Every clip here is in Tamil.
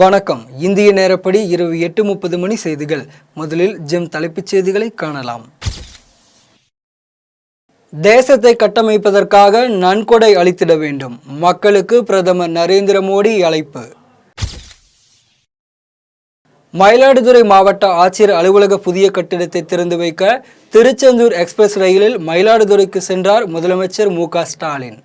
வணக்கம். இந்திய நேரப்படி இரவு 8:30 மணி செய்திகள். முதலில் ஜெம் தலைப்புச் செய்திகளை காணலாம். தேசத்தை கட்டமைப்பதற்காக நன்கொடை அளித்திட வேண்டும். மக்களுக்கு பிரதமர் நரேந்திர மோடி அழைப்பு. மயிலாடுதுறை மாவட்ட ஆட்சியர் அலுவலக புதிய கட்டிடத்தை திறந்து வைக்க திருச்செந்தூர் எக்ஸ்பிரஸ் ரயிலில் மயிலாடுதுறைக்கு சென்றார் முதலமைச்சர் மு.க. ஸ்டாலின்.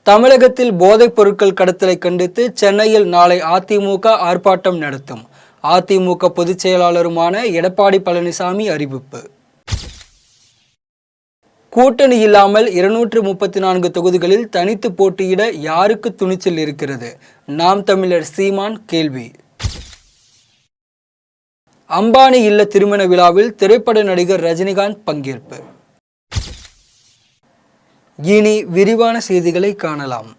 தமிழகத்தில் போதைப் பொருட்கள் கடத்தலை கண்டித்து சென்னையில் நாளை அதிமுக ஆர்ப்பாட்டம் நடத்தும். அதிமுக பொதுச் செயலாளருமான எடப்பாடி பழனிசாமி அறிவிப்பு. கூட்டணி இல்லாமல் 234 தொகுதிகளில் தனித்து போட்டியிட யாருக்கு துணிச்சல் இருக்கிறது? நாம் தமிழர் சீமான் கேள்வி. அம்பானி இல்ல திருமண விழாவில் திரைப்பட நடிகர் ரஜினிகாந்த் பங்கேற்பு. இனி விரிவான செய்திகளை காணலாம்.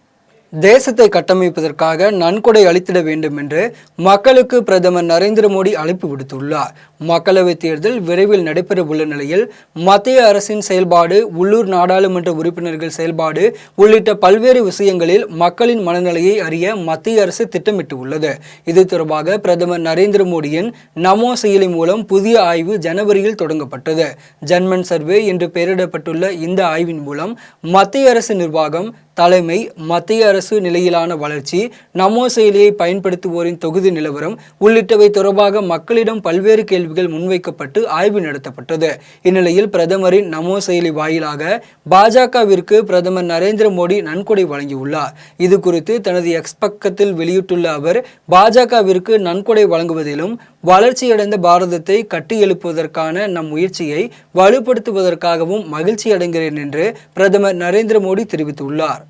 தேசத்தை கட்டமைப்பதற்காக நன்கொடை அளித்திட வேண்டும் என்று மக்களுக்கு பிரதமர் நரேந்திர மோடி அழைப்பு விடுத்துள்ளார். மக்களவைத் தேர்தல் விரைவில் நடைபெற உள்ள நிலையில் மத்திய அரசின் செயல்பாடு, உள்ளூர் நாடாளுமன்ற உறுப்பினர்கள் செயல்பாடு உள்ளிட்ட பல்வேறு விஷயங்களில் மக்களின் மனநிலையை அறிய மத்திய அரசு திட்டமிட்டுள்ளது. இது தொடர்பாக பிரதமர் நரேந்திர மோடியின் நமோ செயலி மூலம் புதிய ஆய்வு ஜனவரியில் தொடங்கப்பட்டது. ஜன்மன் சர்வே என்று பெயரிடப்பட்டுள்ள இந்த ஆய்வின் மூலம் மத்திய அரசு நிர்வாகம், தலைமை, மத்திய அரசு நிலையிலான வளர்ச்சி, நமோ செயலியை பயன்படுத்துவோரின் தொகுதி நிலவரம் உள்ளிட்டவை தொடர்பாக மக்களிடம் பல்வேறு கேள்விகள் முன்வைக்கப்பட்டு ஆய்வு நடத்தப்பட்டது. இந்நிலையில் பிரதமரின் நமோ செயலி வாயிலாக பாஜகவிற்கு பிரதமர் நரேந்திர மோடி நன்கொடை வழங்கியுள்ளார். இது குறித்து தனது எக்ஸ் பக்கத்தில் வெளியிட்டுள்ள அவர், பாஜகவிற்கு நன்கொடை வழங்குவதிலும் வளர்ச்சியடைந்த பாரதத்தை கட்டியெழுப்புவதற்கான நம் முயற்சியை வலுப்படுத்துவதற்காகவும் மகிழ்ச்சி அடைகிறேன் என்று பிரதமர் நரேந்திர மோடி தெரிவித்துள்ளார்.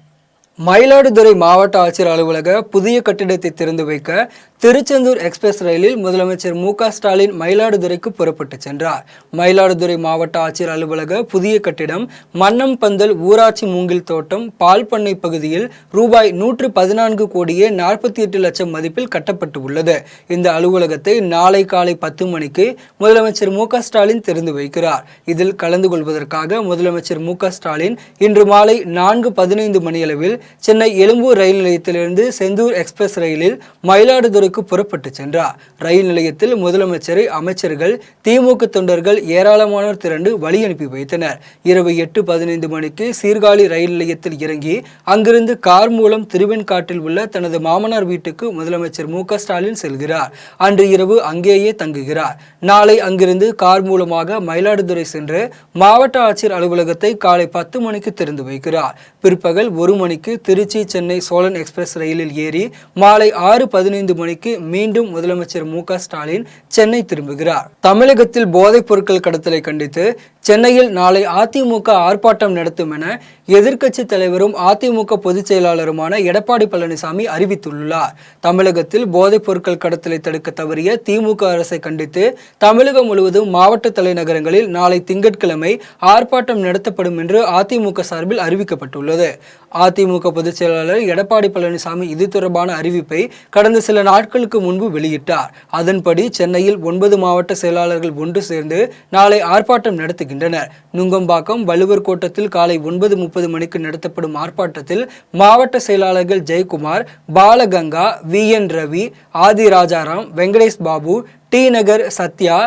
மயிலாடுதுறை மாவட்ட ஆட்சியர் அலுவலக புதிய கட்டிடத்தை திறந்து வைக்க திருச்செந்தூர் எக்ஸ்பிரஸ் ரயிலில் முதலமைச்சர் மு.க. ஸ்டாலின் மயிலாடுதுறைக்கு புறப்பட்டு சென்றார். மயிலாடுதுறை மாவட்ட ஆட்சியர் அலுவலக புதிய கட்டிடம் மன்னம்பந்தல் ஊராட்சி மூங்கில் தோட்டம் பால் பண்ணை பகுதியில் ரூபாய் 114 கோடியே 48 லட்சம் மதிப்பில் கட்டப்பட்டு உள்ளது. இந்த அலுவலகத்தை நாளை காலை 10 மணிக்கு முதலமைச்சர் மு.க. ஸ்டாலின் திறந்து வைக்கிறார். இதில் கலந்து கொள்வதற்காக முதலமைச்சர் மு.க. ஸ்டாலின் இன்று மாலை 4:15 மணியளவில் சென்னை எழும்பூர் ரயில் நிலையத்திலிருந்து செந்தூர் எக்ஸ்பிரஸ் ரயிலில் மயிலாடுதுறைக்கு புறப்பட்டு சென்றார். ரயில் நிலையத்தில் முதலமைச்சரை அமைச்சர்கள், திமுக தொண்டர்கள் ஏராளமானோர் திரண்டு வழி அனுப்பி வைத்தனர். இரவு 8:15 மணிக்கு சீர்காழி ரயில் நிலையத்தில் இறங்கி அங்கிருந்து கார் மூலம் திருவெண்காட்டில் உள்ள தனது மாமனார் வீட்டுக்கு முதலமைச்சர் மு.க. ஸ்டாலின் செல்கிறார். அன்று இரவு அங்கேயே தங்குகிறார். நாளை அங்கிருந்து கார் மூலமாக மயிலாடுதுறை சென்று மாவட்ட ஆட்சியர் அலுவலகத்தை காலை 10 மணிக்கு திறந்து வைக்கிறார். பிற்பகல் 1 மணிக்கு திருச்சி சென்னை சோழன் எக்ஸ்பிரஸ் ரயிலில் ஏறி மாலை 6:15 மணிக்கு மீண்டும் முதலமைச்சர் மு.க. ஸ்டாலின் சென்னை திரும்புகிறார். தமிழகத்தில் போதைப் பொருட்கள் கடத்தலை கண்டித்து சென்னையில் நாளை அதிமுக ஆர்ப்பாட்டம் நடத்தும் என எதிர்க்கட்சி தலைவரும் அதிமுக பொதுச் செயலாளருமான எடப்பாடி பழனிசாமி அறிவித்துள்ளார். தமிழகத்தில் போதைப் பொருட்கள் கடத்தலை தடுக்க தவறிய திமுக அரசை கண்டித்து தமிழகம் முழுவதும் மாவட்ட தலைநகரங்களில் நாளை திங்கட்கிழமை ஆர்ப்பாட்டம் நடத்தப்படும் என்று அதிமுக சார்பில் அறிவிக்கப்பட்டுள்ளது. அதிமுக பொதுச் செயலாளர் எடப்பாடி பழனிசாமி இது தொடர்பான அறிவிப்பை கடந்த சில நாட்களுக்கு முன்பு வெளியிட்டார். அதன்படி சென்னையில் 9 மாவட்ட செயலாளர்கள் ஒன்று சேர்ந்து நாளை ஆர்ப்பாட்டம் நடத்துகின்றனர். நுங்கம்பாக்கம் வள்ளுவர் கோட்டத்தில் காலை 9:30 மணிக்கு நடத்தப்படும் ஆர்ப்பாட்டத்தில் மாவட்ட செயலாளர்கள் ஜெயக்குமார், பாலகங்கா, வி.என். ரவி, ஆதி ராஜாராம், வெங்கடேஷ் பாபு, டி. நகர் சத்யா,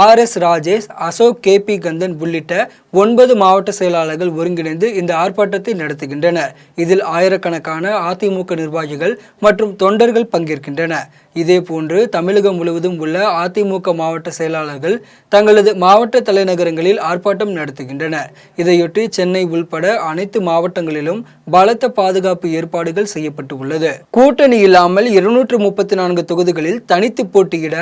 ஆர்.எஸ். ராஜேஷ், அசோக், கே.பி. கந்தன் உள்ளிட்ட 9 மாவட்ட செயலாளர்கள் ஒருங்கிணைந்து இந்த ஆர்ப்பாட்டத்தை நடத்துகின்றனர். இதில் ஆயிரக்கணக்கான அதிமுக நிர்வாகிகள் மற்றும் தொண்டர்கள் பங்கேற்கின்றனர். இதேபோன்று தமிழகம் முழுவதும் உள்ள அதிமுக மாவட்ட செயலாளர்கள் தங்களது மாவட்ட தலைநகரங்களில் ஆர்ப்பாட்டம் நடத்துகின்றனர். இதையொட்டி சென்னை உள்பட அனைத்து மாவட்டங்களிலும் பலத்த பாதுகாப்பு ஏற்பாடுகள் செய்யப்பட்டு உள்ளது. கூட்டணி இல்லாமல் 234 தொகுதிகளில் தனித்து போட்டியிட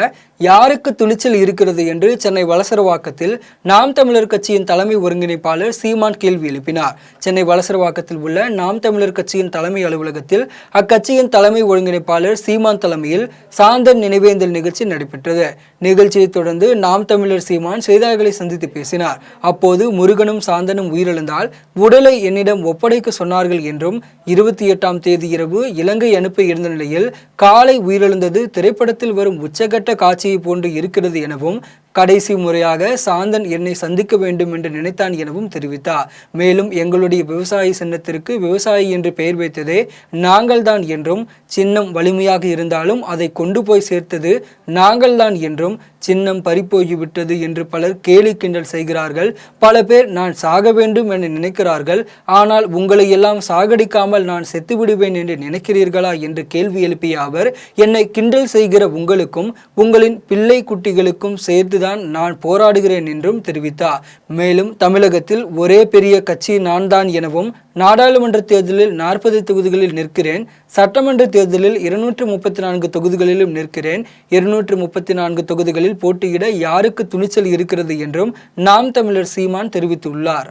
யாருக்கு துணிச்சல் இருக்கிறது என்று சென்னை வலசரவாக்கத்தில் நாம் தமிழர் கட்சியின் தலைமை ஒருங்கிணைப்பாளர் சீமான் கேள்வி எழுப்பினார். சென்னை வலசரவாக்கத்தில் உள்ள நாம் தமிழர் கட்சியின் தலைமை அலுவலகத்தில் அக்கட்சியின் தலைமை ஒருங்கிணைப்பாளர் சீமான் தலைமையில் சாந்தன் நினைவேந்தல் நிகழ்ச்சி நடைபெற்றது. நிகழ்ச்சியை தொடர்ந்து நாம் தமிழர் சீமான் செய்தியாளர்களை சந்தித்து பேசினார். அப்போது முருகனும் சாந்தனும் உயிரிழந்தால் உடலை என்னிடம் ஒப்படைக்க சொன்னார்கள் என்றும் 28ஆம் தேதி இரவு இலங்கை அனுப்ப இருந்த நிலையில் காலை உயிரிழந்தது திரைப்படத்தில் வரும் உச்சகட்ட காட்சியை போன்று இருக்கிறது எனவும் கடைசி முறையாக சாந்தன் என்னை சந்திக்க வேண்டும் என்று நினைத்தான் எனவும் தெரிவித்தார். மேலும் எங்களுடைய விவசாய சின்னத்திற்கு விவசாயி என்று பெயர் வைத்ததே நாங்கள்தான் என்றும், சின்னம் வலிமையாக இருந்தாலும் அதை கொண்டு போய் சேர்த்தது நாங்கள்தான் என்றும், சின்னம் பறிப்போய்விட்டது என்று பலர் கேலி கிண்டல் செய்கிறார்கள். பல பேர் நான் சாக வேண்டும் என நினைக்கிறார்கள். ஆனால் உங்களை எல்லாம் சாகடிக்காமல் நான் செத்துவிடுவேன் என்று நினைக்கிறீர்களா என்று கேள்வி எழுப்பிய அவர், என்னை கிண்டல் செய்கிற உங்களுக்கும் உங்களின் பிள்ளை குட்டிகளுக்கும் சேர்த்துதான் நான் போராடுகிறேன் என்றும் தெரிவித்தார். மேலும் தமிழகத்தில் ஒரே பெரிய கட்சி நான் தான் எனவும், நாடாளுமன்ற தேர்தலில் 40 தொகுதிகளில் நிற்கிறேன், சட்டமன்ற தேர்தலில் 234 தொகுதிகளிலும் நிற்கிறேன், 234 தொகுதிகளில் போட்டியிட யாருக்கு துணிச்சல் இருக்கிறது என்றும் நாம் தமிழர் சீமான் தெரிவித்துள்ளார்.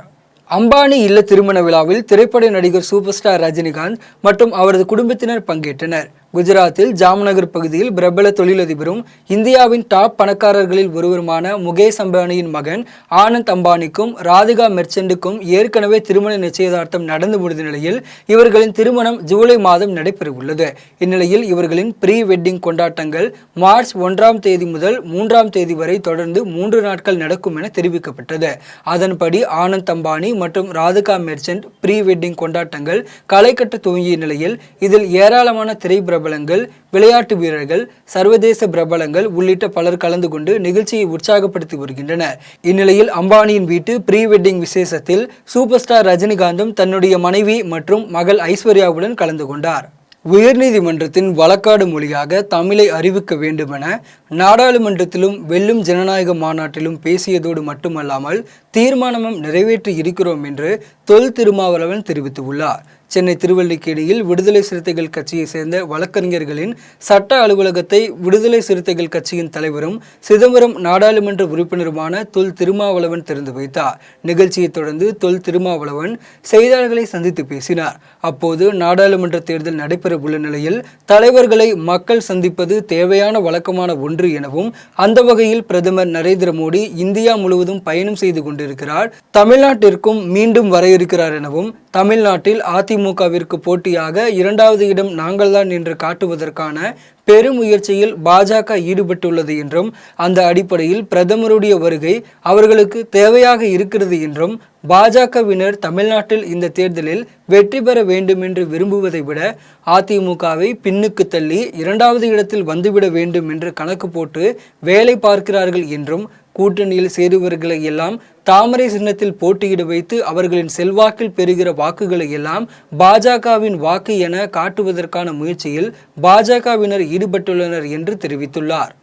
அம்பானி இல்ல திருமண விழாவில் திரைப்பட நடிகர் சூப்பர் ஸ்டார் ரஜினிகாந்த் மற்றும் அவரது குடும்பத்தினர் பங்கேற்றனர். குஜராத்தில் ஜாம்நகர் பகுதியில் பிரபல தொழிலதிபரும் இந்தியாவின் டாப் பணக்காரர்களில் ஒருவருமான முகேஷ் அம்பானியின் மகன் ஆனந்த் அம்பானிக்கும் ராதிகா மெர்ச்சென்ட்டுக்கும் ஏற்கனவே திருமண நிச்சயதார்த்தம் நடந்து முடிந்த நிலையில் இவர்களின் திருமணம் ஜூலை மாதம் நடைபெறவுள்ளது. இந்நிலையில் இவர்களின் ப்ரீ வெட்டிங் கொண்டாட்டங்கள் மார்ச் 1ஆம் தேதி முதல் 3ஆம் தேதி வரை தொடர்ந்து 3 நாட்கள் நடக்கும் என தெரிவிக்கப்பட்டது. அதன்படி ஆனந்த் அம்பானி மற்றும் ராதிகா மெர்ச்சென்ட் ப்ரீ வெட்டிங் கொண்டாட்டங்கள் களை கட்ட துவங்கிய நிலையில் இதில் ஏராளமான திரைப்பிரபலங்கள், விளையாட்டு வீரர்கள், சர்வதேச பிரபலங்கள் உள்ளிட்ட பலர் கலந்து கொண்டு நிகழ்ச்சியை உற்சாகப்படுத்தி வருகின்றனர். இந்நிலையில் அம்பானியின் வீட்டு ப்ரீ வெட்டிங் விசேஷத்தில் சூப்பர் ஸ்டார் ரஜினிகாந்தும் தன்னுடைய மனைவி மற்றும் மகள் ஐஸ்வர்யாவுடன் கலந்து கொண்டார். உயர்நீதிமன்றத்தின் வழக்காடு மொழியாக தமிழை அறிவிக்க வேண்டுமென நாடாளுமன்றத்திலும் வெல்லும் ஜனநாயக மாநாட்டிலும் பேசியதோடு மட்டுமல்லாமல் தீர்மானமும் நிறைவேற்றி இருக்கிறோம் என்று தொல் திருமாவளவன் தெரிவித்துள்ளார். சென்னை திருவல்லிக்கேணியில் விடுதலை சிறுத்தைகள் கட்சியை சேர்ந்த வழக்கறிஞர்களின் சட்ட அலுவலகத்தை விடுதலை சிறுத்தைகள் கட்சியின் தலைவரும் சிதம்பரம் நாடாளுமன்ற உறுப்பினருமான தொல் திருமாவளவன் திறந்து வைத்தார். நிகழ்ச்சியை தொடர்ந்து தொல் திருமாவளவன் செய்தியாளர்களை சந்தித்து பேசினார். அப்போது நாடாளுமன்ற தேர்தல் நடைபெற உள்ள நிலையில் தலைவர்களை மக்கள் சந்திப்பது தேவையான வழக்கமான ஒன்று எனவும், அந்த வகையில் பிரதமர் நரேந்திர மோடி இந்தியா முழுவதும் பயணம் செய்து கொண்டிருக்கிறார், தமிழ்நாட்டிற்கும் மீண்டும் வர இருக்கிறார் எனவும், தமிழ்நாட்டில் அதிமுகவிற்கு போட்டியாக 2வது இடம் நாங்கள்தான் என்று காட்டுவதற்கான பெருமுயற்சியில் பாஜக ஈடுபட்டுள்ளது என்றும், அந்த அடிப்படையில் பிரதமருடைய வருகை அவர்களுக்கு தேவையாக இருக்கிறது என்றும், பாஜகவினர் தமிழ்நாட்டில் இந்த தேர்தலில் வெற்றி பெற வேண்டும் என்று விரும்புவதை விட அதிமுகவை பின்னுக்கு தள்ளி 2வது இடத்தில் வந்துவிட வேண்டும் என்று கணக்கு போட்டு வேலை பார்க்கிறார்கள் என்றும், கூட்டணியில் சேருவர்களை எல்லாம் தாமரை சின்னத்தில் போட்டியிட வைத்து அவர்களின் செல்வாக்கில் பெறுகிற வாக்குகளை எல்லாம் பாஜகவின் வாக்கு என காட்டுவதற்கான முயற்சியில் பாஜகவினர் ஈடுபட்டுள்ளனர் என்று தெரிவித்துள்ளார்.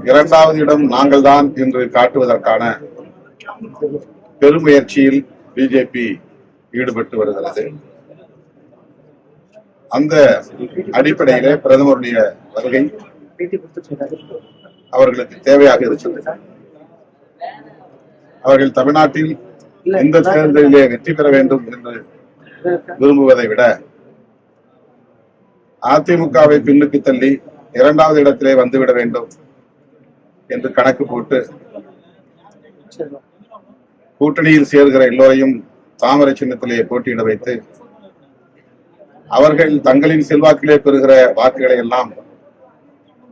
2வது இடம் நாங்கள் தான் என்று காட்டுவதற்கான பெருமுயற்சியில் பிஜேபி ஈடுபட்டு வருகிறது. அந்த அடிப்படையிலே பிரதமருடைய வருகை அவர்களுக்கு தேவையாக இருக்கிறது. அவர்கள் தமிழ்நாட்டில் இந்த தேர்தலிலே வெற்றி பெற வேண்டும் என்று விரும்புவதை விட அதிமுகவை பின்னுக்கு தள்ளி 2வது இடத்திலே வந்துவிட வேண்டும் என்று கணக்கு போட்டு கூட்டணியில் சேர்கிற எல்லோரையும் தாமரை சின்னத்திலே போட்டியிட வைத்து அவர்கள் தங்களின் செல்வாக்கிலே பெறுகிற வாக்குகளை எல்லாம்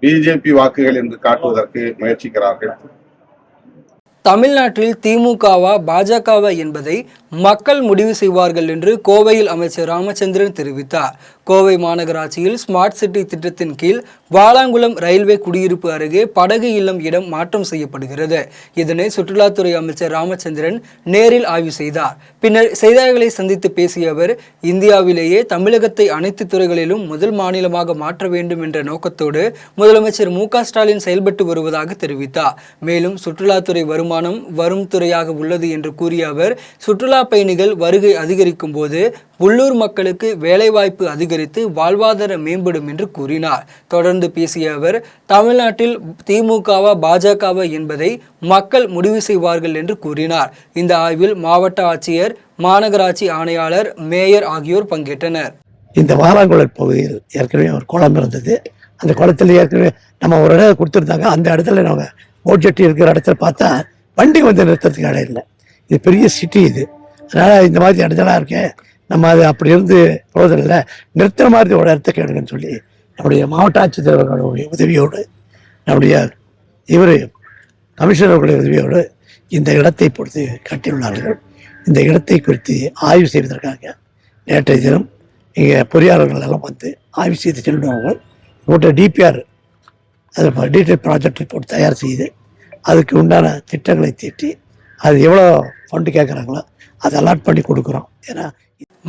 பிஜேபி வாக்குகள் என்று காட்டுவதற்கு முயற்சிக்கிறார்கள். தமிழ்நாட்டில் திமுகவா பாஜகவா என்பதை மக்கள் முடிவு செய்வார்கள் என்று கோவையில் அமைச்சர் ராமச்சந்திரன் தெரிவித்தார். கோவை மாநகராட்சியில் ஸ்மார்ட் சிட்டி திட்டத்தின் கீழ் வாலாங்குளம் ரயில்வே குடியிருப்பு அருகே படகு இல்லம் இடம் மாற்றம் செய்யப்படுகிறது. இதனை சுற்றுலாத்துறை அமைச்சர் ராமச்சந்திரன் நேரில் ஆய்வு செய்தார். பின்னர் செய்தியாளர்களை சந்தித்து பேசிய அவர், இந்தியாவிலேயே தமிழகத்தை அனைத்து துறைகளிலும் முதல் மாநிலமாக மாற்ற வேண்டும் என்ற நோக்கத்தோடு முதலமைச்சர் மு.க. ஸ்டாலின் செயல்பட்டு வருவதாக தெரிவித்தார். மேலும் சுற்றுலாத்துறை வருமானம் வரும் துறையாக உள்ளது என்று கூறிய அவர், சுற்றுலா பயணிகள் வருகை அதிகரிக்கும் போது உள்ளூர் மக்களுக்கு வேலைவாய்ப்பு அதிகரித்து வாழ்வாதார மேம்படும் என்று கூறினார். தொடர்ந்து பேசிய அவர், தமிழ்நாட்டில் திமுகவா பாஜகவா என்பதை மக்கள் முடிவு செய்வார்கள் என்று கூறினார். இந்த ஆய்வில் மாவட்ட ஆட்சியர், மாநகராட்சி ஆணையாளர், மேயர் ஆகியோர் பங்கேற்றனர். இந்த வாலாங்குளம் பகுதியில் ஏற்கனவே ஒரு குளம் இருந்தது. அந்த குளத்தில் ஏற்கனவே நம்ம ஒரு இடம் கொடுத்துருந்தாங்க. அந்த இடத்துல நம்ம ஓட்ஜெட்டி இருக்கிற இடத்துல பார்த்தா வண்டி வந்து நிறுத்தத்துக்கு இடம் இல்லை. இது பெரிய சிட்டி இது. அதனால் இந்த மாதிரி இடத்தெல்லாம் இருக்கேன், நம்ம அது அப்படி இருந்து போவதில்லை, நிறுத்துற மாதிரி ஒரு இடத்த கேடுங்கன்னு சொல்லி நம்முடைய மாவட்ட ஆட்சித்தலைவர்களுடைய உதவியோடு நம்முடைய இவர் கமிஷனர் அவர்களுடைய உதவியோடு இந்த இடத்தை பொறுத்து கட்டியுள்ளார்கள். இந்த இடத்தை குறித்து ஆய்வு செய்வதற்காக நேற்றைய தினம் இங்கே பொறியாளர்கள் எல்லாம் வந்து ஆய்வு செய்து செல்வார்கள். போட்ட டிபிஆர் அது டீட்டெயில் ப்ராஜெக்ட் ரிப்போர்ட் தயார் செய்து அதுக்கு உண்டான திட்டங்களை தீட்டி அது எவ்வளோ ஃபண்டு கேட்குறாங்களோ அதை அலாட் பண்ணி கொடுக்குறோம். ஏன்னா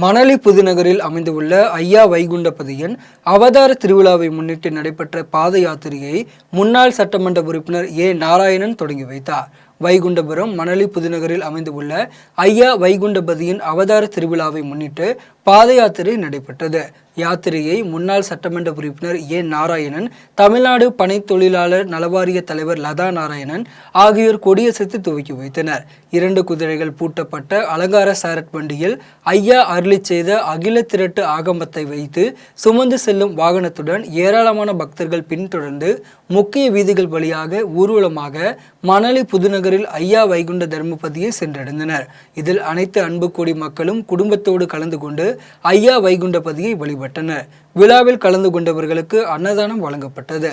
மணலி புதுநகரில் அமைந்துள்ள ஐயா வைகுண்டபதியின் அவதார திருவிழாவை முன்னிட்டு நடைபெற்ற பாத யாத்திரையை முன்னாள் சட்டமன்ற உறுப்பினர் ஏ நாராயணன் தொடங்கி வைத்தார். வைகுண்டபுரம் மணலி புதுநகரில் அமைந்துள்ள ஐயா வைகுண்டபதியின் அவதார திருவிழாவை முன்னிட்டு பாத யாத்திரை நடைபெற்றது. யாத்திரையை முன்னாள் சட்டமன்ற உறுப்பினர் ஏ நாராயணன், தமிழ்நாடு பனை தொழிலாளர் நலவாரிய தலைவர் லதா நாராயணன் ஆகியோர் கொடியசைத்து துவக்கி வைத்தனர். 2 குதிரைகள் பூட்டப்பட்ட அலங்கார சாரட் வண்டியில் ஐயா அருளி செய்த அகில திரட்டு ஆகமத்தை வைத்து சுமந்து செல்லும் வாகனத்துடன் ஏராளமான பக்தர்கள் பின்தொடர்ந்து முக்கிய வீதிகள் வழியாக ஊர்வலமாக மணலி புதுநகரில் ஐயா வைகுண்ட தர்மபதியை சென்றடைந்தனர். இதில் அனைத்து அன்பு கோடி மக்களும் குடும்பத்தோடு கலந்து கொண்டு ஐயா வைகுண்டபதியை வழிபட்டனர். விழாவில் கலந்து கொண்டவர்களுக்கு அன்னதானம் வழங்கப்பட்டது.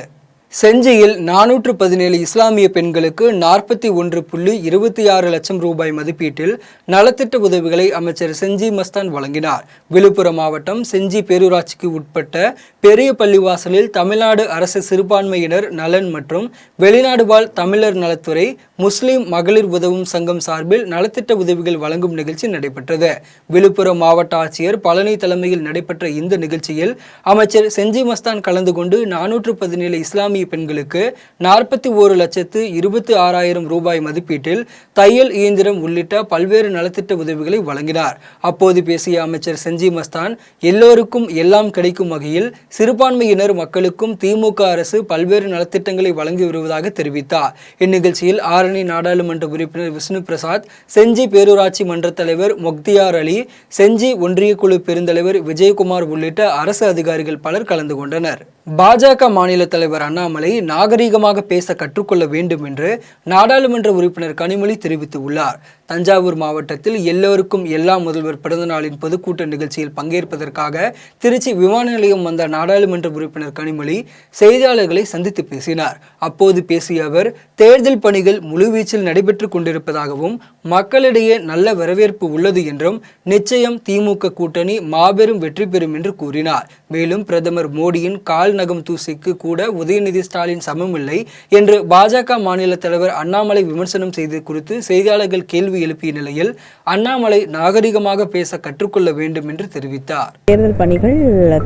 செஞ்சியில் 417 இஸ்லாமிய பெண்களுக்கு 41.26 லட்சம் ரூபாய் மதிப்பீட்டில் நலத்திட்ட உதவிகளை அமைச்சர் செஞ்சி மஸ்தான் வழங்கினார். விழுப்புரம் மாவட்டம் செஞ்சி பேரூராட்சிக்கு உட்பட்ட பெரிய பள்ளிவாசலில் தமிழ்நாடு அரசு சிறுபான்மையினர் நலன் மற்றும் வெளிநாடு வாழ் தமிழர் நலத்துறை முஸ்லிம் மகளிர் உதவும் சங்கம் சார்பில் நலத்திட்ட உதவிகள் வழங்கும் நிகழ்ச்சி நடைபெற்றது. விழுப்புரம் மாவட்ட ஆட்சியர் பழனி தலைமையில் நடைபெற்ற இந்த நிகழ்ச்சியில் அமைச்சர் செஞ்சி மஸ்தான் கலந்து கொண்டு 417 இஸ்லாமிய பெண்களுக்கு 41,26,000 ரூபாய் மதிப்பீட்டில் தையல் இயந்திரம் உள்ளிட்ட பல்வேறு நலத்திட்ட உதவிகளை வழங்கினார். அப்போது பேசிய அமைச்சர் செஞ்சி மஸ்தான் எல்லோருக்கும் எல்லாம் கிடைக்கும் வகையில் சிறுபான்மையினர் மக்களுக்கும் திமுக அரசு பல்வேறு நலத்திட்டங்களை வழங்கி வருவதாக தெரிவித்தார். இந்நிகழ்ச்சியில் ஆரணி நாடாளுமன்ற உறுப்பினர் விஷ்ணு பிரசாத், செஞ்சி பேரூராட்சி மன்ற தலைவர் மொக்தியார் அலி, செஞ்சி ஒன்றிய குழு பெருந்தலைவர் விஜயகுமார் உள்ளிட்ட அரசு அதிகாரிகள் பலர் கலந்து கொண்டனர். பாஜக மாநில தலைவர் அண்ணாமலை நாகரீகமாக பேச கற்றுக்கொள்ள வேண்டும் என்று நாடாளுமன்ற உறுப்பினர் கனிமொழி தெரிவித்துள்ளார். தஞ்சாவூர் மாவட்டத்தில் எல்லோருக்கும் எல்லா முதல்வர் பிறந்தநாளின் பொதுக்கூட்ட நிகழ்ச்சியில் பங்கேற்பதற்காக திருச்சி விமான நிலையம் வந்த நாடாளுமன்ற உறுப்பினர் கனிமொழி செய்தியாளர்களை சந்தித்து பேசினார். அப்போது பேசிய அவர், தேர்தல் பணிகள் முழுவீச்சில் நடைபெற்று கொண்டிருப்பதாகவும் மக்களிடையே நல்ல வரவேற்பு உள்ளது என்றும் நிச்சயம் திமுக கூட்டணி மாபெரும் வெற்றி பெறும் என்று கூறினார். மேலும் பிரதமர் மோடியின் கால் நகம் தூசிக்கு கூட உதயநிதி ஸ்டாலின் சமமில்லை என்று பாஜக மாநில தலைவர் அண்ணாமலை விமர்சனம் செய்தது குறித்து செய்தியாளர்கள் கேள்வி எழுப்பிய நிலையில் அண்ணாமலை நாகரிகமாக பேச கற்றுக்கொள்ள வேண்டும் என்று தெரிவித்தார். தேர்தல் பணிகள்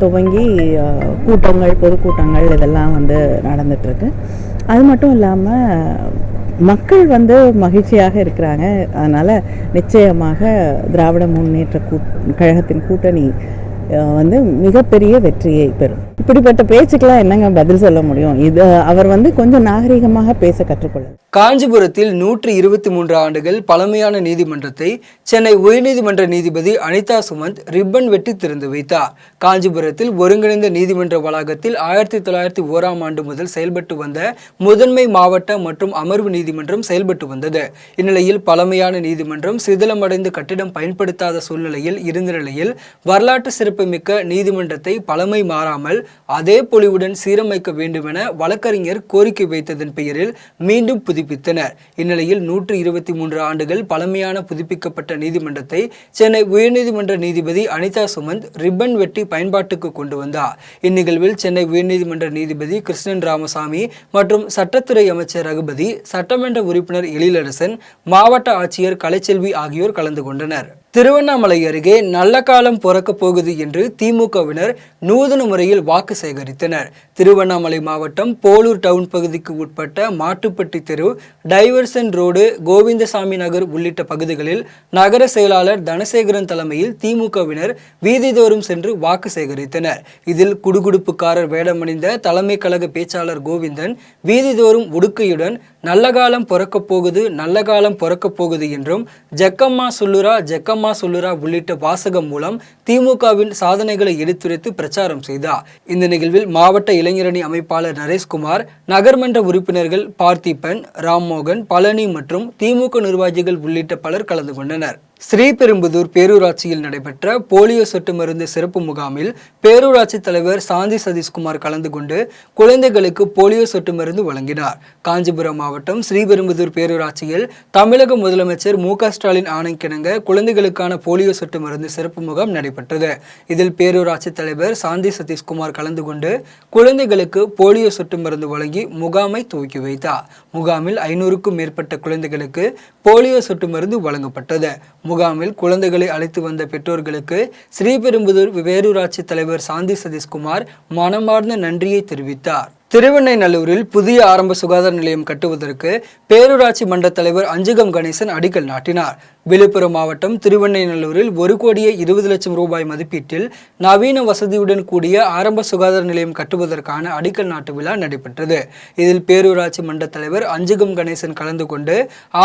துவங்கி கூட்டங்கள், பொதுக்கூட்டங்கள் இதெல்லாம் நடந்துட்டு இருக்கு. அது மட்டும் இல்லாமல் மக்கள் மகிழ்ச்சியாக இருக்கிறாங்க. அதனால நிச்சயமாக திராவிட முன்னேற்ற கழகத்தின் கூட்டணி மிகப்பெரிய வெற்றியை பெறும். இப்படிப்பட்ட பேச்சுக்கெல்லாம் என்னங்க பதில் சொல்ல முடியும்? இது அவர் கொஞ்சம் நாகரிகமாக பேச கற்றுக்கொள்ள. காஞ்சிபுரத்தில் 123 ஆண்டுகள் பழமையான நீதிமன்றத்தை சென்னை உயர்நீதிமன்ற நீதிபதி அனிதா சுமந்த் ரிப்பன் வெட்டி திறந்து வைத்தார். காஞ்சிபுரத்தில் ஒருங்கிணைந்த நீதிமன்ற வளாகத்தில் 1901ஆம் ஆண்டு முதல் செயல்பட்டு வந்த முதன்மை மாவட்ட மற்றும் அமர்வு நீதிமன்றம் செயல்பட்டு வந்தது. இந்நிலையில் பழமையான நீதிமன்றம் சிதிலமடைந்து கட்டிடம் பயன்படுத்தாத சூழ்நிலையில் இருந்த நிலையில் வரலாற்று சிறப்புமிக்க நீதிமன்றத்தை பழமை மாறாமல் அதே பொலிவுடன் சீரமைக்க வேண்டும் என வழக்கறிஞர் கோரிக்கை வைத்ததன் பெயரில் மீண்டும் புதுப்பித்தனர். இந்நிலையில் 123 ஆண்டுகள் பழமையான புதுப்பிக்கப்பட்ட நீதிமன்றத்தை சென்னை உயர்நீதிமன்ற நீதிபதி அனிதா சுமந்த் ரிப்பன் வெட்டி பயன்பாட்டுக்கு கொண்டு வந்தார். இந்நிகழ்வில் சென்னை உயர்நீதிமன்ற நீதிபதி கிருஷ்ணன் ராமசாமி மற்றும் சட்டத்துறை அமைச்சர் ரகுபதி, சட்டமன்ற உறுப்பினர் எழிலரசன், மாவட்ட ஆட்சியர் கலைச்செல்வி ஆகியோர் கலந்து கொண்டனர். திருவண்ணாமலை அருகே நல்ல காலம் பிறக்கப் போகுது என்று திமுகவினர் நூதன முறையில் வாக்கு சேகரித்தனர். திருவண்ணாமலை மாவட்டம் போலூர் டவுன் பகுதிக்கு உட்பட்ட மாட்டுப்பட்டி தெரு, டைவர்சன் ரோடு, கோவிந்தசாமி நகர் உள்ளிட்ட பகுதிகளில் நகர செயலாளர் தனசேகரன் தலைமையில் திமுகவினர் வீதிதோறும் சென்று வாக்கு சேகரித்தனர். இதில் குடுகுடுப்புக்காரர் வேடமணிந்த தலைமை கழக பேச்சாளர் கோவிந்தன் வீதிதோறும் உடுக்கையுடன் நல்ல காலம் பிறக்கப் போகுது, நல்ல காலம் பிறக்கப் போகுது என்றும் ஜக்கம்மா சொல்லுரா, ஜக்கம்மா சொல்லுரா உள்ளிட்ட வாசகம் மூலம் திமுகவின் சாதனைகளை எடுத்துரைத்து பிரச்சாரம் செய்தார். இந்த நிகழ்வில் மாவட்ட இளைஞரணி அமைப்பாளர் நரேஷ்குமார், நகர்மன்ற உறுப்பினர்கள் பார்த்திபன், ராம்மோகன், பழனி மற்றும் திமுக நிர்வாகிகள் உள்ளிட்ட பலர் கலந்து கொண்டனர். ஸ்ரீபெரும்புதூர் பேரூராட்சியில் நடைபெற்ற போலியோ சொட்டு மருந்து சிறப்பு முகாமில் பேரூராட்சி தலைவர் சாந்தி சதீஷ்குமார் கலந்து கொண்டு குழந்தைகளுக்கு போலியோ சொட்டு மருந்து வழங்கினார். காஞ்சிபுரம் மாவட்டம் ஸ்ரீபெரும்புதூர் பேரூராட்சியில் தமிழக முதலமைச்சர் மு.க. ஸ்டாலின் ஆணைக்கிணங்க குழந்தைகளுக்கான போலியோ சொட்டு மருந்து சிறப்பு முகாம் நடைபெற்றது. இதில் பேரூராட்சி தலைவர் சாந்தி சதீஷ்குமார் கலந்து கொண்டு குழந்தைகளுக்கு போலியோ சொட்டு மருந்து வழங்கி முகாமை துவக்கி வைத்தார். முகாமில் 500க்கும் மேற்பட்ட குழந்தைகளுக்கு போலியோ சொட்டு மருந்து வழங்கப்பட்டது. முகாமில் குழந்தைகளை அழைத்து வந்த பெற்றோர்களுக்கு ஸ்ரீபெரும்புதூர் பேரூராட்சி தலைவர் சாந்தி சதீஷ்குமார் மனமார்ந்த நன்றியை தெரிவித்தார். திருவெண்ணைநல்லூரில் புதிய ஆரம்ப சுகாதார நிலையம் கட்டுவதற்கு பேரூராட்சி மன்ற தலைவர் அஞ்சுகம் கணேசன் அடிக்கல் நாட்டினார். விழுப்புரம் மாவட்டம் திருவெண்ணைநல்லூரில் 1,20,00,000 ரூபாய் மதிப்பீட்டில் நவீன வசதியுடன் கூடிய ஆரம்ப சுகாதார நிலையம் கட்டுவதற்கான அடிக்கல் நாட்டு விழா நடைபெற்றது. இதில் பேரூராட்சி மன்ற தலைவர் அஞ்சுகம் கணேசன் கலந்து கொண்டு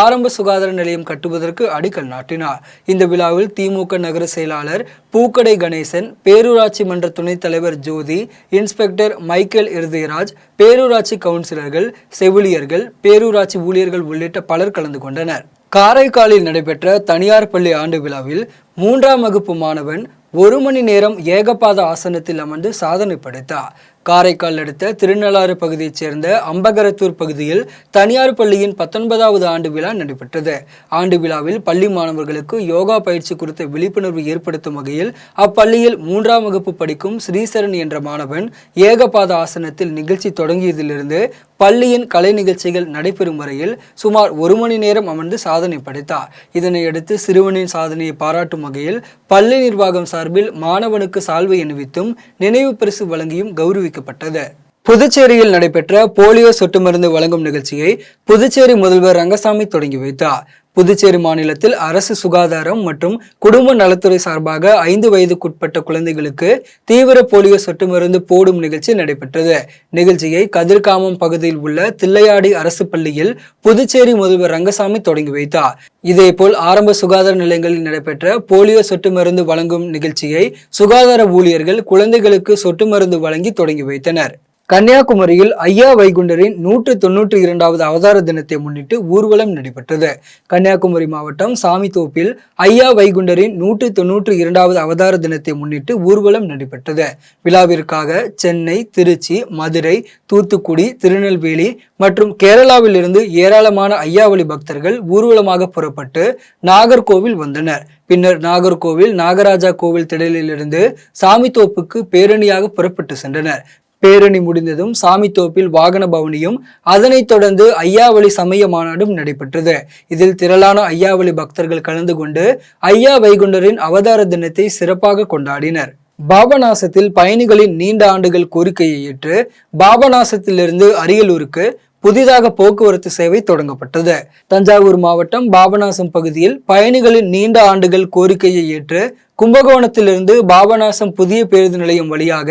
ஆரம்ப சுகாதார நிலையம் கட்டுவதற்கு அடிக்கல் நாட்டினார். இந்த விழாவில் திமுக நகர செயலாளர் பூக்கடை கணேசன், பேரூராட்சி மன்ற துணைத் தலைவர் ஜோதி, இன்ஸ்பெக்டர் மைக்கேல் இருதயராஜ், பேரூராட்சி கவுன்சிலர்கள், செவிலியர்கள், பேரூராட்சி ஊழியர்கள் உள்ளிட்ட பலர் கலந்து கொண்டனர். காரைக்காலில் நடைபெற்ற தனியார் பள்ளி ஆண்டு விழாவில் 3ஆம் வகுப்பு மாணவன் 1 மணி நேரம் ஏகபாத ஆசனத்தில் அமர்ந்து சாதனை படைத்தார். காரைக்கால் அடுத்த திருநள்ளாறு பகுதியைச் சேர்ந்த அம்பகரத்தூர் பகுதியில் தனியார் பள்ளியின் 19வது ஆண்டு விழா நடைபெற்றது. ஆண்டு விழாவில் பள்ளி மாணவர்களுக்கு யோகா பயிற்சி குறித்த விழிப்புணர்வு ஏற்படுத்தும் வகையில் அப்பள்ளியில் 3ஆம் வகுப்பு படிக்கும் ஸ்ரீசரண் என்ற மாணவன் ஏகபாத ஆசனத்தில் நிகழ்ச்சி தொடங்கியதிலிருந்து பள்ளியின் கலை நிகழ்ச்சிகள் நடைபெறும் வரையில் சுமார் 1 மணி நேரம் அமர்ந்து சாதனை படைத்தார். இதனையடுத்து சிறுவனின் சாதனையை பாராட்டும் வகையில் பள்ளி நிர்வாகம் சார்பில் மாணவனுக்கு சால்வை அணிவித்தும் நினைவு பரிசு வழங்கியும் கௌரவிக்கப்பட்டது. புதுச்சேரியில் நடைபெற்ற போலியோ சொட்டு மருந்து வழங்கும் நிகழ்ச்சியை புதுச்சேரி முதல்வர் ரங்கசாமி தொடங்கி வைத்தார். புதுச்சேரி மாநிலத்தில் அரசு சுகாதாரம் மற்றும் குடும்ப நலத்துறை சார்பாக 5 வயதுக்குட்பட்ட குழந்தைகளுக்கு தீவிர போலியோ சொட்டு மருந்து போடும் நிகழ்ச்சி நடைபெற்றது. நிகழ்ச்சியை கதிர்காமம் பகுதியில் உள்ள தில்லையாடி அரசு பள்ளியில் புதுச்சேரி முதல்வர் ரங்கசாமி தொடங்கி வைத்தார். இதேபோல் ஆரம்ப சுகாதார நிலையங்களில் நடைபெற்ற போலியோ சொட்டு மருந்து வழங்கும் நிகழ்ச்சியை சுகாதார ஊழியர்கள் குழந்தைகளுக்கு சொட்டு மருந்து வழங்கி தொடங்கி வைத்தனர். கன்னியாகுமரியில் ஐயா வைகுண்டரின் 192வது அவதார தினத்தை முன்னிட்டு ஊர்வலம் நடைபெற்றது. கன்னியாகுமரி மாவட்டம் சாமித்தோப்பில் ஐயா வைகுண்டரின் 192வது அவதார தினத்தை முன்னிட்டு ஊர்வலம் நடைபெற்றது. விழாவிற்காக சென்னை, திருச்சி, மதுரை, தூத்துக்குடி, திருநெல்வேலி மற்றும் கேரளாவில் இருந்து ஏராளமான ஐயாவளி பக்தர்கள் ஊர்வலமாக புறப்பட்டு நாகர்கோவில் வந்தனர். பின்னர் நாகர்கோவில் நாகராஜா கோவில் திடலிலிருந்து சாமித்தோப்புக்கு பேரணியாக புறப்பட்டு சென்றனர். பேரணி முடிந்ததும் சாமித்தோப்பில் வாகன பவனியும் அதனைத் தொடர்ந்து ஐயாவளி சமய மாநாடும் நடைபெற்றது. இதில் திரளான ஐயாவளி பக்தர்கள் கலந்து கொண்டு ஐயா வைகுண்டரின் அவதார தினத்தை சிறப்பாக கொண்டாடினர். பாபநாசத்தில் பயணிகளின் நீண்ட ஆண்டுகள் கோரிக்கையை ஏற்று பாபநாசத்திலிருந்து அரியலூருக்கு புதிதாக போக்குவரத்து சேவை தொடங்கப்பட்டது. தஞ்சாவூர் மாவட்டம் பாபநாசம் பகுதியில் பயணிகளின் நீண்ட ஆண்டுகள் கோரிக்கையை ஏற்று கும்பகோணத்திலிருந்து பாபநாசம் புதிய பேருந்து நிலையம் வழியாக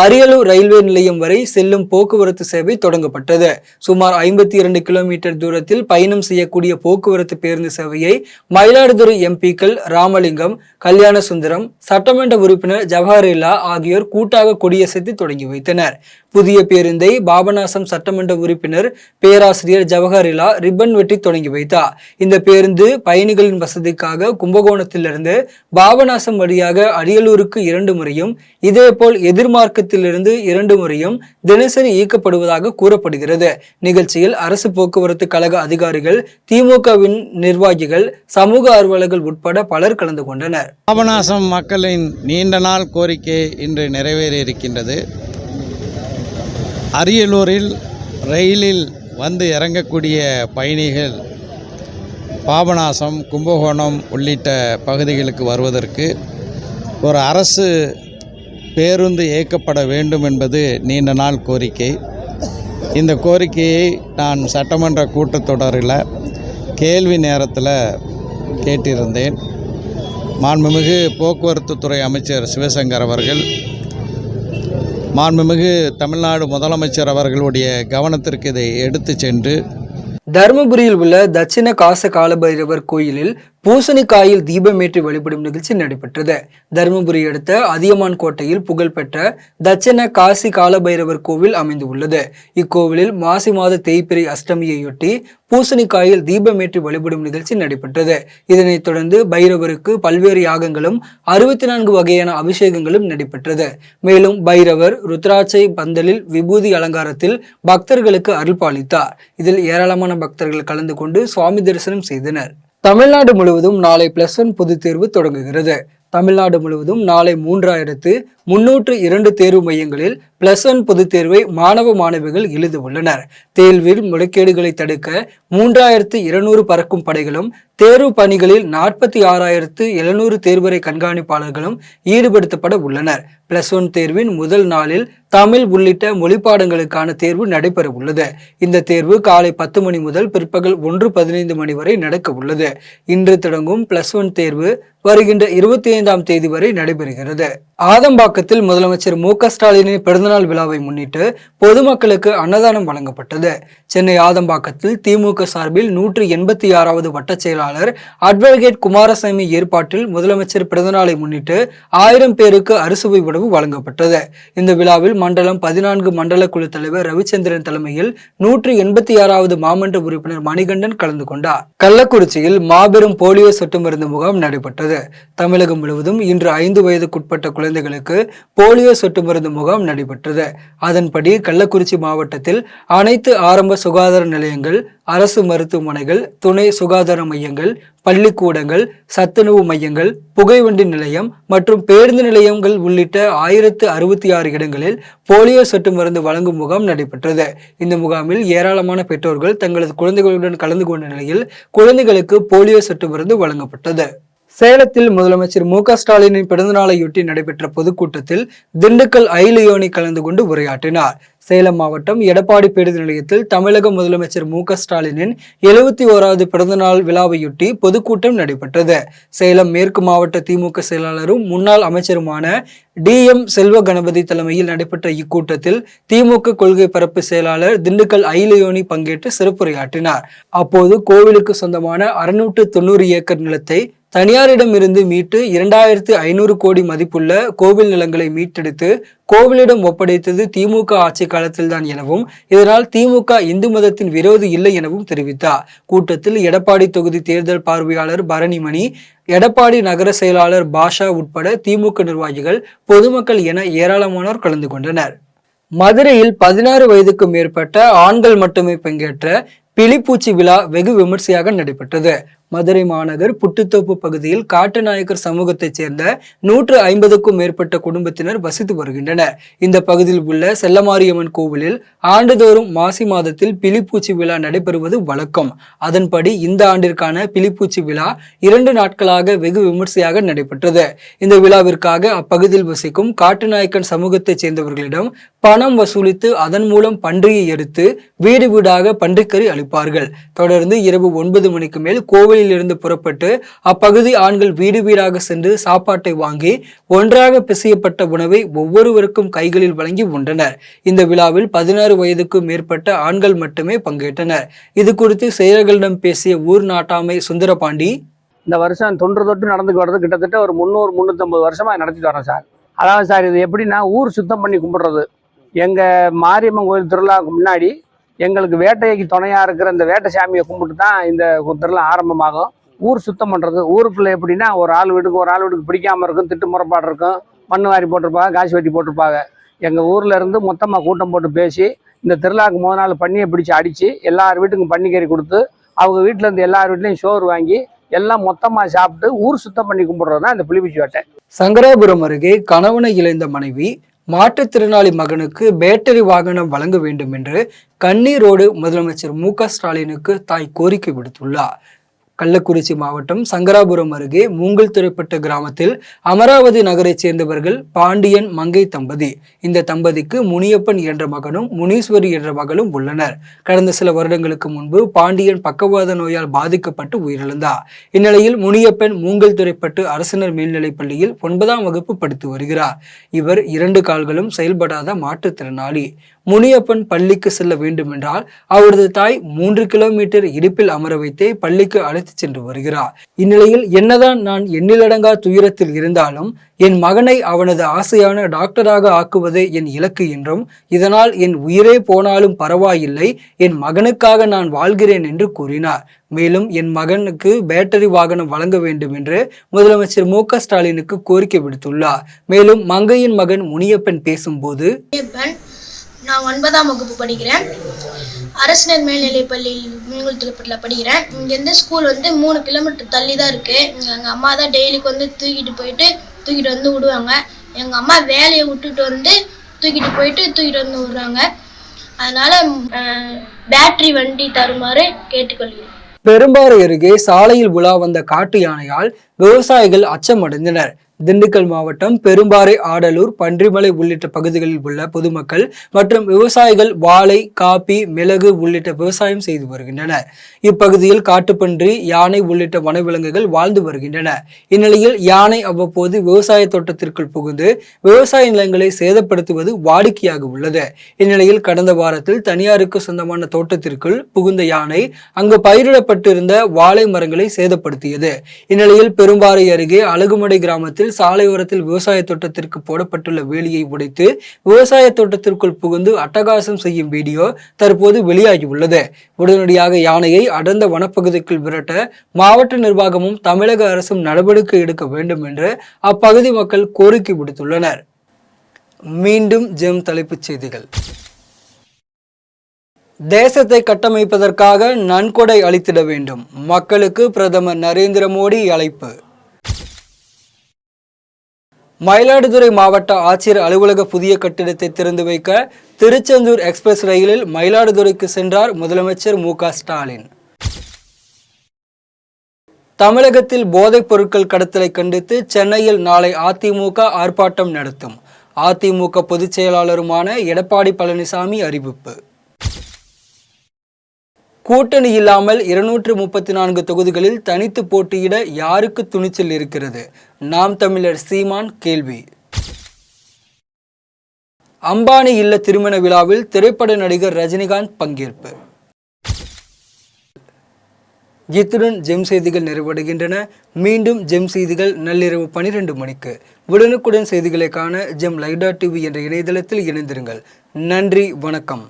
அரியலூர் ரயில்வே நிலையம் வரை செல்லும் போக்குவரத்து சேவை தொடங்கப்பட்டது. சுமார் 52 கிலோமீட்டர் தூரத்தில் பயணம் செய்யக்கூடிய போக்குவரத்து பேருந்து சேவையை மயிலாடுதுறை எம்பிக்கள் ராமலிங்கம், கல்யாணசுந்தரம், சட்டமன்ற உறுப்பினர் ஜவஹர்லா ஆகியோர் கூட்டாக கொடியசைத்து தொடங்கி வைத்தனர். புதிய பேருந்தை பாபநாசம் சட்டமன்ற உறுப்பினர் பேராசிரியர் ஜவஹர்லா ரிப்பன் வெட்டி தொடங்கி வைத்தார். இந்த பேருந்து பயணிகளின் வசதிக்காக கும்பகோணத்திலிருந்து பாபநாசம் வழியாக அரியலூருக்கு 2 முறையும் இதேபோல் எதிர்மார்க்கத்திலிருந்து 2 முறையும் தினசரி இயக்கப்படுவதாக கூறப்படுகிறது. நிகழ்ச்சியில் அரசு போக்குவரத்து கழக அதிகாரிகள், திமுகவின் நிர்வாகிகள், சமூக ஆர்வலர்கள் உட்பட பலர் கலந்து கொண்டனர். பாபநாசம் மக்களின் நீண்ட நாள் கோரிக்கை இன்று நிறைவேறி இருக்கின்றது. அரியலூரில் ரயிலில் வந்து இறங்கக்கூடிய பயணிகள் பாபநாசம், கும்பகோணம் உள்ளிட்ட பகுதிகளுக்கு வருவதற்கு ஒரு அரசு பேருந்து இயக்கப்பட வேண்டும் என்பது நீண்ட நாள் கோரிக்கை. இந்த கோரிக்கையை நான் சட்டமன்ற கூட்டத்தொடரில் கேள்வி நேரத்தில் கேட்டிருந்தேன். மாண்புமிகு போக்குவரத்து துறை அமைச்சர் சிவசங்கர் அவர்கள், மாண்புமிகு தமிழ்நாடு முதலமைச்சர் அவர்களுடைய கவனத்திற்கு இதை எடுத்து சென்று தருமபுரியில் உள்ள தட்சிண காச காலபைரவர் கோயிலில் பூசணிக்காயில் தீபமேற்றி வழிபடும் நிகழ்ச்சி நடைபெற்றது. தருமபுரி அடுத்த அதியமான் கோட்டையில் புகழ்பெற்ற தட்சண காசி காலபைரவர் கோவில் அமைந்துள்ளது. இக்கோவிலில் மாசி மாத தேய்பிறை அஷ்டமியையொட்டி பூசணிக்காயில் தீபமேற்றி வழிபடும் நிகழ்ச்சி நடைபெற்றது. இதனைத் தொடர்ந்து பைரவருக்கு பல்வேறு யாகங்களும் 64 வகையான அபிஷேகங்களும் நடைபெற்றது. மேலும் பைரவர் ருத்ராட்சை பந்தலில் விபூதி அலங்காரத்தில் பக்தர்களுக்கு அருள் பாலித்தார். இதில் ஏராளமான பக்தர்கள் கலந்து கொண்டு சுவாமி தரிசனம் செய்தனர். தமிழ்நாடு முழுவதும் நாளை +1 பொதுத் தேர்வு தொடங்குகிறது. தமிழ்நாடு முழுவதும் நாளை 3302 தேர்வு மையங்களில் +1 பொதுத் தேர்வை மாணவ மாணவிகள் எழுத உள்ளனர். தேர்வில் முறைகேடுகளை தடுக்க 3200 பறக்கும் படைகளும் தேர்வு பணிகளில் 46,700 தேர்வறை கண்காணிப்பாளர்களும் ஈடுபடுத்தப்பட உள்ளனர். +1 தேர்வின் முதல் நாளில் தமிழ் உள்ளிட்ட மொழிப்பாடங்களுக்கான தேர்வு நடைபெற உள்ளது. இந்த தேர்வு காலை 10 மணி முதல் பிற்பகல் 1:15 மணி வரை நடக்க உள்ளது. இன்று தொடங்கும் +1 தேர்வு வருகின்ற 25ஆம் தேதி வரை நடைபெறுகிறது. ஆதம்பாக்கத்தில் முதலமைச்சர் மு.க.ஸ்டாலினின் பிறந்தநாள் விழாவை முன்னிட்டு பொதுமக்களுக்கு அன்னதானம் வழங்கப்பட்டது. சென்னை ஆதம்பாக்கத்தில் திமுக சார்பில் 186வது வட்டச் செயலாளர் அட்வொகேட் குமாரசாமி ஏற்பாட்டில் முதலமைச்சர் பிறந்தநாளை முன்னிட்டு 1000 பேருக்கு அறுசுவை உணவு வழங்கப்பட்டது. இந்த விழாவில் மண்டலம் 14 மண்டல குழு தலைவர் ரவிச்சந்திரன் தலைமையில் 186வது மாமன்ற உறுப்பினர் மணிகண்டன் கலந்து கொண்டார். கள்ளக்குறிச்சியில் மாபெரும் போலியோ சொட்டு மருந்து முகாம் நடைபெற்றது. தமிழகம் முழுவதும் இன்று 5 வயதுக்குட்பட்ட குழந்தைகளுக்கு போலியோ சொட்டு மருந்து முகாம் நடைபெற்றது. அதன்படி கள்ளக்குறிச்சி மாவட்டத்தில் அனைத்து ஆரம்ப சுகாதார நிலையங்கள், அரசு மருத்துவமனைகள், துணை சுகாதார மையங்கள், பள்ளிக்கூடங்கள், சத்துணவு மையங்கள், புகைவண்டி நிலையம் மற்றும் பேருந்து நிலையங்கள் உள்ளிட்ட 1066 இடங்களில் போலியோ சொட்டு மருந்து வழங்கும் முகாம் நடைபெற்றது. இந்த முகாமில் ஏராளமான பெற்றோர்கள் தங்களது குழந்தைகளுடன் கலந்து கொண்ட நிலையில் குழந்தைகளுக்கு போலியோ சொட்டு மருந்து வழங்கப்பட்டது. சேலத்தில் முதலமைச்சர் மு.க.ஸ்டாலினின் பிறந்தநாளையொட்டி நடைபெற்ற பொதுக்கூட்டத்தில் திண்டுக்கல் ஐலியோனி கலந்து கொண்டு உரையாற்றினார். சேலம் மாவட்டம் எடப்பாடி பேருந்து நிலையத்தில் தமிழக முதலமைச்சர் மு.க.ஸ்டாலினின் 71வது பிறந்தநாள் விழாவையொட்டி பொதுக்கூட்டம் நடைபெற்றது. சேலம் மேற்கு மாவட்ட திமுக செயலாளரும் முன்னாள் அமைச்சருமான DM செல்வ கணபதி தலைமையில் நடைபெற்ற இக்கூட்டத்தில் திமுக கொள்கை பரப்பு செயலாளர் திண்டுக்கல் ஐலியோனி பங்கேற்று சிறப்புரையாற்றினார். அப்போது கோவிலுக்கு சொந்தமான 690 ஏக்கர் நிலத்தை தனியாரிடம் இருந்து மீட்டு 2500 கோடி மதிப்புள்ள கோவில் நிலங்களை மீட்டெடுத்து கோவிலிடம் ஒப்படைத்தது திமுக ஆட்சி காலத்தில்தான் எனவும், இதனால் திமுக இந்து மதத்தின் விரோதி இல்லை எனவும் தெரிவித்தார். கூட்டத்தில் எடப்பாடி தொகுதி தேர்தல் பார்வையாளர் பரணிமணி, எடப்பாடி நகர செயலாளர் பாஷா உட்பட திமுக நிர்வாகிகள், பொதுமக்கள் என ஏராளமானோர் கலந்து கொண்டனர். மதுரையில் 16 வயதுக்கு மேற்பட்ட ஆண்கள் மட்டுமே பங்கேற்ற பிலிப்பூச்சி விழா வெகு விமர்சையாக நடைபெற்றது. மதுரை மாநகர் புட்டுத்தோப்பு பகுதியில் காட்டுநாயக்கர் சமூகத்தைச் சேர்ந்த 150க்கும் மேற்பட்ட குடும்பத்தினர் வசித்து வருகின்றனர். இந்த பகுதியில் உள்ள செல்லமாரியம்மன் கோவிலில் ஆண்டுதோறும் மாசி மாதத்தில் பிலிப்பூச்சி விழா நடைபெறுவது வழக்கம். அதன்படி இந்த ஆண்டிற்கான பிலிப்பூச்சி விழா 2 நாட்களாக வெகு விமர்சையாக நடைபெற்றது. இந்த விழாவிற்காக அப்பகுதியில் வசிக்கும் காட்டுநாயக்கன் சமூகத்தைச் சேர்ந்தவர்களிடம் பணம் வசூலித்து அதன் மூலம் பன்றியை எடுத்து வீடு வீடாக பன்றிக்கறி அளிப்பார்கள். தொடர்ந்து இரவு 9 மணிக்கு மேல் கோவில் இருந்து புறப்பட்டு அப்பகுதி ஆண்கள் வீடு வீடாக சென்று சாப்பாட்டை வாங்கி ஒன்றாக பிசையப்பட்ட உணவை ஒவ்வொருவருக்கும் கைகளில் வழங்கி உண்டனர். இந்த விழாவில் 16 வயதுக்கு மேற்பட்ட ஆண்கள் மட்டுமே பங்கேற்றனர். இது குறித்து செயலர்களிடம் பேசிய ஊர் நாட்டாமை சுந்தரபாண்டி, இந்த வருஷம் தொன்று நடந்துக்கு வர்றது கிட்டத்தட்ட ஒரு 300-350 வருஷமா நடத்திட்டு வரோம் சார். அதாவது சார், இது எப்படின்னா ஊர் சுத்தம் பண்ணி கும்பிடுறது. எங்க மாரியம்மன் கோயில் திருவிழாவுக்கு முன்னாடி எங்களுக்கு வேட்டைக்கு துணையா இருக்கிற இந்த வேட்டை சாமியை கும்பிட்டு தான் இந்த திருவிழா ஆரம்பமாகும். ஊர் சுத்தம் பண்றது, ஊருக்குள்ள எப்படின்னா ஒரு ஆள் வீட்டுக்கு பிடிக்காம இருக்கும், திட்டு முறைப்பாடு இருக்கும், மண் வாரி போட்டிருப்பாங்க, காசு வெட்டி போட்டிருப்பாங்க. எங்க ஊர்ல இருந்து மொத்தமா கூட்டம் போட்டு பேசி இந்த திருவிழாவுக்கு முதல் நாள் பண்ணியை பிடிச்சி அடிச்சு எல்லார் வீட்டுக்கும் பன்னிக்கறி கொடுத்து அவங்க வீட்டுல இருந்து எல்லார் வீட்லயும் சோறு வாங்கி எல்லாம் மொத்தமா சாப்பிட்டு ஊர் சுத்தம் பண்ணி கும்பிடுறது தான் இந்த புலிப்பூச்சி வேட்டை. சங்கராபுரம் அருகே கணவனை இழந்த மனைவி மாற்றுத்திறனாளி மகனுக்கு பேட்டரி வாகனம் வழங்க வேண்டும் என்று கண்ணீரோடு முதலமைச்சர் மு.க.ஸ்டாலினுக்கு தாய் கோரிக்கை விடுத்துள்ளார். கள்ளக்குறிச்சி மாவட்டம் சங்கராபுரம் அருகே மூங்கல்துறைப்பட்ட கிராமத்தில் அமராவதி நகரைச் சேர்ந்தவர்கள் பாண்டியன் மங்கை தம்பதி. இந்த தம்பதிக்கு முனியப்பன் என்ற மகனும் முனீஸ்வரி என்ற மகளும் உள்ளனர். கடந்த சில வருடங்களுக்கு முன்பு பாண்டியன் பக்கவாத நோயால் பாதிக்கப்பட்டு உயிரிழந்தார். இந்நிலையில் முனியப்பன் மூங்கல்துறைப்பட்டு அரசினர் மேல்நிலைப் பள்ளியில் 9ஆம் வகுப்பு படித்து வருகிறார். இவர் 2 கால்களும் செயல்படாத மாற்றுத்திறனாளி. முனியப்பன் பள்ளிக்கு செல்ல வேண்டுமென்றால் அவரது தாய் 3 கிலோமீட்டர் இடுப்பில் அமர வைத்தே பள்ளிக்கு அழைத்து சென்று வருகிறார். இந்நிலையில் என்னதான் நான் எண்ணிலடங்கா துயரத்தில் இருந்தாலும் என் மகனை அவனது ஆசையான டாக்டராக ஆக்குவதே என் இலக்கு என்றும் இதனால் என் உயிரே போனாலும் பரவாயில்லை, என் மகனுக்காக நான் வாழ்கிறேன் என்று கூறினார். மேலும் என் மகனுக்கு பேட்டரி வாகனம் வழங்க வேண்டும் என்று முதலமைச்சர் மு.க. ஸ்டாலினுக்கு கோரிக்கை விடுத்துள்ளார். மேலும் மங்கையின் மகன் முனியப்பன் பேசும்போது, நான் 9ஆம் வகுப்பு படிக்கிறேன். அரசினர் மேல்நிலைப் பள்ளியில் மீன்குளத்தூர்ல படிக்கிறேன். இங்கேருந்து ஸ்கூல் 3 கிலோமீட்டர் தள்ளி தான் இருக்கு. எங்கள் அம்மா தான் டெய்லிக்கு தூக்கிட்டு வந்து விடுவாங்க. எங்கள் அம்மா வேலையை விட்டுட்டு தூக்கிட்டு வந்து விடுறாங்க. அதனால பேட்டரி வண்டி தருமாறு கேட்டுக்கொள்கிறேன். பெரும்பாறை அருகே சாலையில் உலா வந்த காட்டு யானையால் விவசாயிகள் அச்சமடைந்தனர். திண்டுக்கல் மாவட்டம் பெரும்பாறை, ஆடலூர், பன்றிமலை உள்ளிட்ட பகுதிகளில் உள்ள பொதுமக்கள் மற்றும் விவசாயிகள் வாழை, காப்பி, மிளகு உள்ளிட்ட விவசாயம் செய்து வருகின்றனர். இப்பகுதியில் காட்டுப்பன்றி, யானை உள்ளிட்ட வனவிலங்குகள் வாழ்ந்து வருகின்றன. இந்நிலையில் யானை அவ்வப்போது விவசாய தோட்டத்திற்குள் புகுந்து விவசாய நிலங்களை சேதப்படுத்துவது வாடிக்கையாக உள்ளது. இந்நிலையில் கடந்த வாரத்தில் தனியாருக்கு சொந்தமான தோட்டத்திற்குள் புகுந்த யானை அங்கு பயிரிடப்பட்டிருந்த வாழை மரங்களை சேதப்படுத்தியது. இந்நிலையில் பெரும்பாறை அருகே அழகுமடை கிராமத்தில் சாலையோரத்தில் விவசாய தோட்டத்திற்கு போடப்பட்டுள்ள வேலியை உடைத்து விவசாய தோட்டத்திற்குள் புகுந்து அட்டகாசம் செய்யும் வீடியோ தற்போது வெளியாகியுள்ளது. உடனடியாக யானையை அடர்ந்த வனப்பகுதிக்குள் விரட்ட மாவட்ட நிர்வாகமும் தமிழக அரசும் நடவடிக்கை எடுக்க வேண்டும் என்று அப்பகுதி மக்கள் கோரிக்கை விடுத்துள்ளனர். மீண்டும் ஜெம் தலைப்புச் செய்திகள். தேசத்தை கட்டமைப்பதற்காக நன்கொடை அளித்திட வேண்டும், மக்களுக்கு பிரதமர் நரேந்திர மோடி அழைப்பு. மயிலாடுதுறை மாவட்ட ஆட்சியர் அலுவலக புதிய கட்டிடத்தை திறந்து வைக்க திருச்செந்தூர் எக்ஸ்பிரஸ் ரயிலில் மயிலாடுதுறைக்கு சென்றார் முதலமைச்சர் மு.க. ஸ்டாலின். தமிழகத்தில் போதைப் பொருட்கள் கடத்தலை கண்டித்து சென்னையில் நாளை அதிமுக ஆர்ப்பாட்டம் நடத்தும். அதிமுக பொதுச் செயலாளருமான எடப்பாடி பழனிசாமி அறிவிப்பு. கூட்டணி இல்லாமல் 234 தொகுதிகளில் தனித்து போட்டியிட யாருக்கு துணிச்சல் இருக்கிறது? நாம் தமிழர் சீமான் கேள்வி. அம்பானி இல்ல திருமண விழாவில் திரைப்பட நடிகர் ரஜினிகாந்த் பங்கேற்பு. இத்துடன் ஜெம் செய்திகள் நிறைவடைகின்றன. மீண்டும் ஜெம் செய்திகள் நள்ளிரவு 12 மணிக்கு. உடனுக்குடன் செய்திகளை காண ஜெம் லைவ்.tv என்ற இணையதளத்தில் இணைந்திருங்கள். நன்றி, வணக்கம்.